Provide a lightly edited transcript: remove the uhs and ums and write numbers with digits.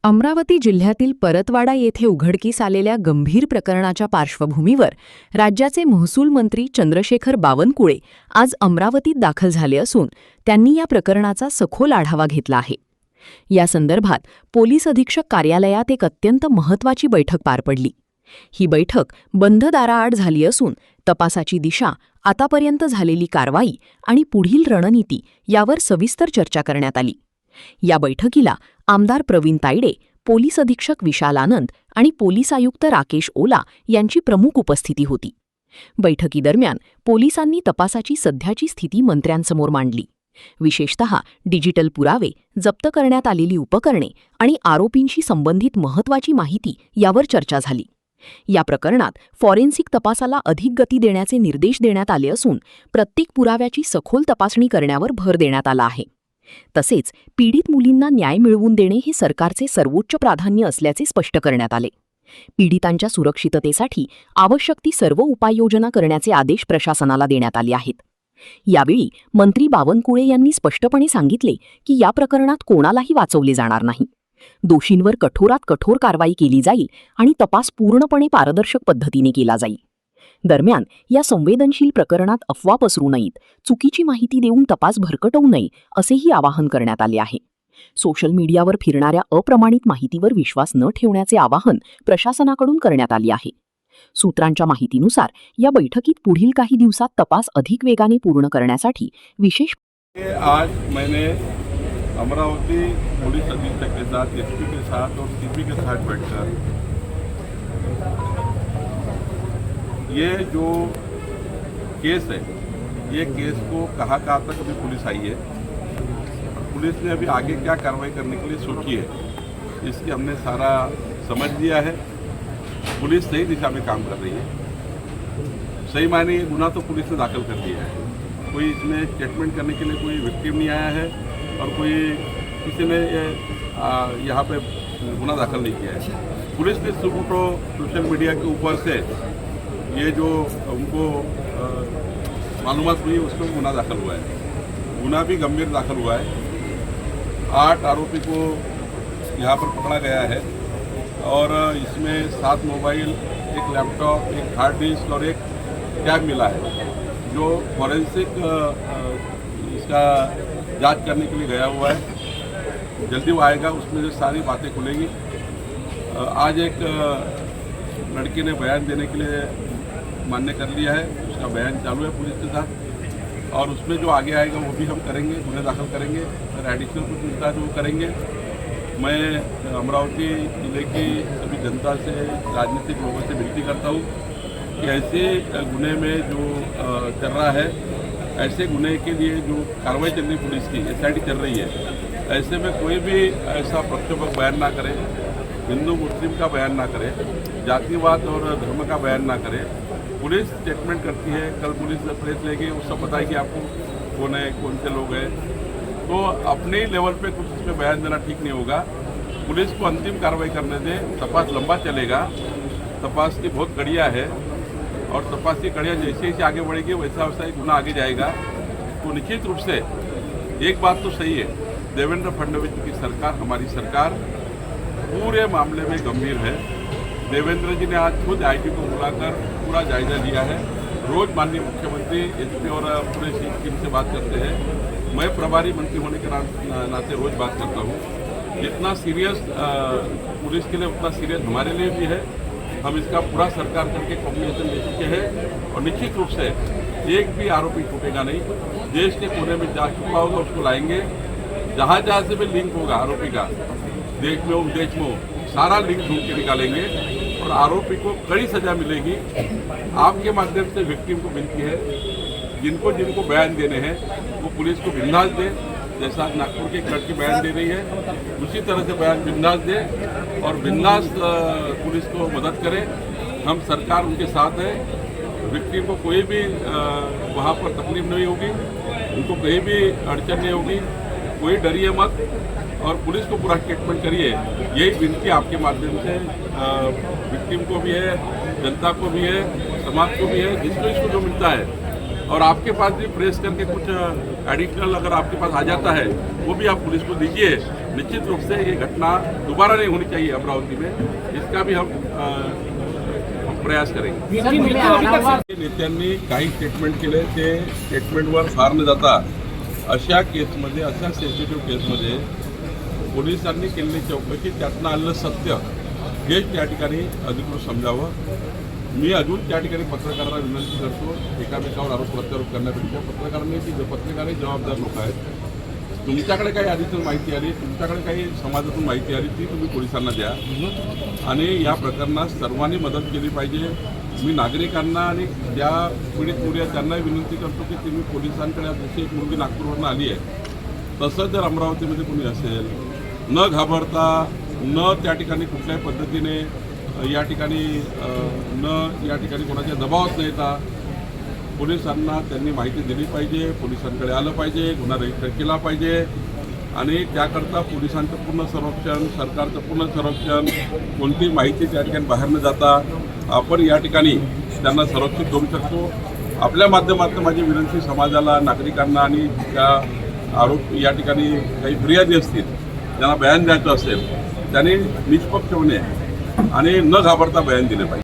अमरावती जिल्ह्यातील परतवाडा येथे उघडकीस आलेल्या गंभीर प्रकरणाच्या पार्श्वभूमीवर राज्याचे महसूल मंत्री चंद्रशेखर बावनकुळे आज अमरावतीत दाखल झाले असून त्यांनी या प्रकरणाचा सखोल आढावा घेतला आहे। या संदर्भात पोलीस अधीक्षक कार्यालयात एक अत्यंत महत्त्वाची बैठक पार पडली। ही बैठक बंद दाराआड झाली असून तपासाची दिशा, आतापर्यंत झालेली कारवाई आणि पुढील रणनीती यावर सविस्तर चर्चा करण्यात आली। या बैठकीला आमदार प्रवीण तायडे, पोलीस अधीक्षक विशाल आनंद आणि पोलीस आयुक्त राकेश ओला यांची प्रमुख उपस्थिती होती। बैठकीदरम्यान पोलिसांनी तपासाची सध्याची स्थिती मंत्र्यांसमोर मांडली। विशेषतः डिजिटल पुरावे, जप्त करण्यात आलेली उपकरणे आणि आरोपींशी संबंधित महत्त्वाची माहिती यावर चर्चा झाली। या प्रकरणात फॉरेन्सिक तपासाला अधिक गती देण्याचे निर्देश देण्यात आले असून प्रत्येक पुराव्याची सखोल तपासणी करण्यावर भर देण्यात आला आहे। तसेच पीडित मुलींना न्याय मिळवून देणे हे सरकारचे सर्वोच्च प्राधान्य असल्याचे स्पष्ट करण्यात आले। पीडितांच्या सुरक्षिततेसाठी आवश्यक ती सर्व उपाययोजना करण्याचे आदेश प्रशासनाला देण्यात आले आहेत। यावेळी मंत्री बावनकुळे यांनी स्पष्टपणे सांगितले की या प्रकरणात कोणालाही वाचवले जाणार नाही। दोषींवर कठोरात कठोर कारवाई केली जाईल आणि तपास पूर्णपणे पारदर्शक पद्धतीने केला जाईल। दरम्यान या संवेदनशील प्रकरणात अफवा पसरू नयेत, चुकीची माहिती देऊन तपास भरकटवू नये असेही आवाहन करण्यात आले आहे। सोशल मीडियावर फिरणाऱ्या अप्रमाणित माहितीवर विश्वास न ठेवण्याचे आवाहन प्रशासनाकडून करण्यात आले आहे। सूत्रांच्या माहितीनुसार या बैठकीत पुढील काही दिवसात तपास अधिक वेगाने पूर्ण करण्यासाठी विशेष आज मैंने अमरावती पुलिस अधीक्षक के साथ, एसपी के साथ और सीपी के साथ बैठकर ये जो केस है, ये केस को कहाँ तक अभी पुलिस आई है और पुलिस ने अभी आगे क्या कार्रवाई करने के लिए सोची है, इसकी हमने सारा समझ लिया है। पुलिस सही दिशा में काम कर रही है। सही मायने ये गुना तो पुलिस ने दाखिल कर दिया है। कोई इसमें स्टेटमेंट करने के लिए कोई विक्टिम नहीं आया है और कोई किसी ने यहाँ पे गुना दाखिल नहीं किया है। पुलिस ने सिर्फ तो सोशल मीडिया के ऊपर से ये जो उनको मालूमात हुई उसको गुना दाखिल हुआ है। गुना भी गंभीर दाखिल हुआ है। 8 आरोपी को यहाँ पर पकड़ा गया है और इसमें 7 मोबाइल, 1 लैपटॉप, 1 हार्ड डिस्क और 1 टैब मिला है, जो फॉरेंसिक इसका जांच करने के लिए गया हुआ है। जल्दी वो आएगा, उसमें से सारी बातें खुलेंगी। आज एक लड़की ने बयान देने के लिए मान्य कर लिया है, उसका बयान चालू है पुलिस के साथ और उसमें जो आगे आएगा वो भी हम करेंगे, गुन्हे दाखिल करेंगे। अगर एडिशनल कुछ मिलता है तो वो करेंगे। मैं अमरावती जिले की सभी जनता से, राजनीतिक लोगों से विनती करता हूँ कि ऐसे गुन्हे में जो चल रहा है, ऐसे गुन्हे के लिए जो कार्रवाई चल रही पुलिस की, SIT चल रही है, ऐसे में कोई भी ऐसा प्रक्षोभक बयान ना करे, हिंदू मुस्लिम का बयान ना करे, जातिवाद और धर्म का बयान ना करे। पुलिस स्टेटमेंट करती है, कल पुलिस प्रेस लेगी, वो सब बताएगी आपको कौन है, कौन से लोग हैं। तो अपने लेवल पे कुछ इसमें बयान देना ठीक नहीं होगा। पुलिस को अंतिम कार्रवाई करने दें। तपास लंबा चलेगा, तपास की बहुत कड़ियाँ है और तपास की कड़ियाँ जैसे जैसे आगे बढ़ेगी वैसा वैसा ही गुना आगे जाएगा। तो निश्चित रूप से एक बात तो सही है, देवेंद्र फडणवीस की सरकार, हमारी सरकार पूरे मामले में गंभीर है। देवेंद्र जी ने आज खुद IG को बुलाकर पूरा जायजा लिया है। रोज माननीय मुख्यमंत्री, SP और पूरे टीम से बात करते हैं। मैं प्रभारी मंत्री होने के नाते रोज बात करता हूँ। जितना सीरियस पुलिस के लिए उतना सीरियस हमारे लिए भी है। हम इसका पूरा सरकार करके कॉम्बिनेशन दे चुके हैं और निश्चित रूप से एक भी आरोपी छूटेगा नहीं। देश के कोने में जा चुका होगा उसको लाएंगे। जहाँ जहाँ से भी लिंक होगा आरोपी का, देश में हो विदेश में हो, सारा लिंक ढूंढ के निकालेंगे और आरोपी को कड़ी सजा मिलेगी। आपके माध्यम से विक्टिम को विनती है, जिनको जिनको बयान देने हैं वो पुलिस को बिंदास दे। जैसा नागपुर की एक लड़की बयान दे रही है, उसी तरह से बयान बिंदास दे और बिंदास पुलिस को मदद करे। हम सरकार उनके साथ है। विक्टिम को कोई भी वहाँ पर तकलीफ नहीं होगी, उनको कहीं भी अड़चन नहीं होगी। कोई डरिए मत और पुलिस को पूरा स्टेटमेंट करिए। यही विनती आपके माध्यम से विक्टिम को भी है, जनता को भी है, समाज को भी है, जिसको इसको जो मिलता है। और आपके पास भी प्रेस करके कुछ एडिशनल अगर आपके पास आ जाता है वो भी आप पुलिस को दीजिए। निश्चित रूप से ये घटना दोबारा नहीं होनी चाहिए अमरावती में, इसका भी हम प्रयास करेंगे। नेत्यांनी काही स्टेटमेंट केले, ते स्टेटमेंटवर फार न जाता अशा केसमध्ये, अशा सेन्सिटिव्ह केसमध्ये पोलिसांनी केलेली चौकशी, त्यातनं आलेलं सत्य हेच त्या ठिकाणी अधिकृत समजावं। मी अजून त्या ठिकाणी पत्रकारांना विनंती करतो, एकामेकावर आरोप प्रत्यारोप करण्यापेक्षा पत्रकारही जबाबदार लोक आहेत। तुमच्याकडे काही अधिकृत माहिती आली, तुमच्याकडे काही समाजातून माहिती आली, ती तुम्ही पोलिसांना द्या आणि या प्रकरणात सर्वांनी मदत केली पाहिजे। मी नागरिकांना आणि ज्या पीडित मुली आहेत त्यांनाही विनंती करतो की तुम्ही पोलिसांकडे, जशी एक मुलगी नागपूरवरून आली आहे तसंच जर अमरावतीमध्ये कोणी असेल, न घाबरता, न त्या ठिकाणी कुठल्याही पद्धतीने या ठिकाणी कोणाच्या दबावात न येता पोलिसांना त्यांनी माहिती दिली पाहिजे, पोलिसांकडे आलं पाहिजे, गुन्हा रजिस्टर केला पाहिजे आणि त्याकरता पोलिसांचं पूर्ण संरक्षण, सरकारचं पूर्ण संरक्षण, कोणतीही माहिती त्या ठिकाणी बाहेर न जाता आपण या ठिकाणी त्यांना संरक्षित करू शकतो। आपल्या माध्यमातून माझी विनंती समाजाला, नागरिकांना आणि त्या आरोप या ठिकाणी काही फिर्यादी असतील, ज्यांना बयान द्यायचं असेल, त्यांनी निष्पक्षपणे आणि न घाबरता बयान दिले पाहिजे।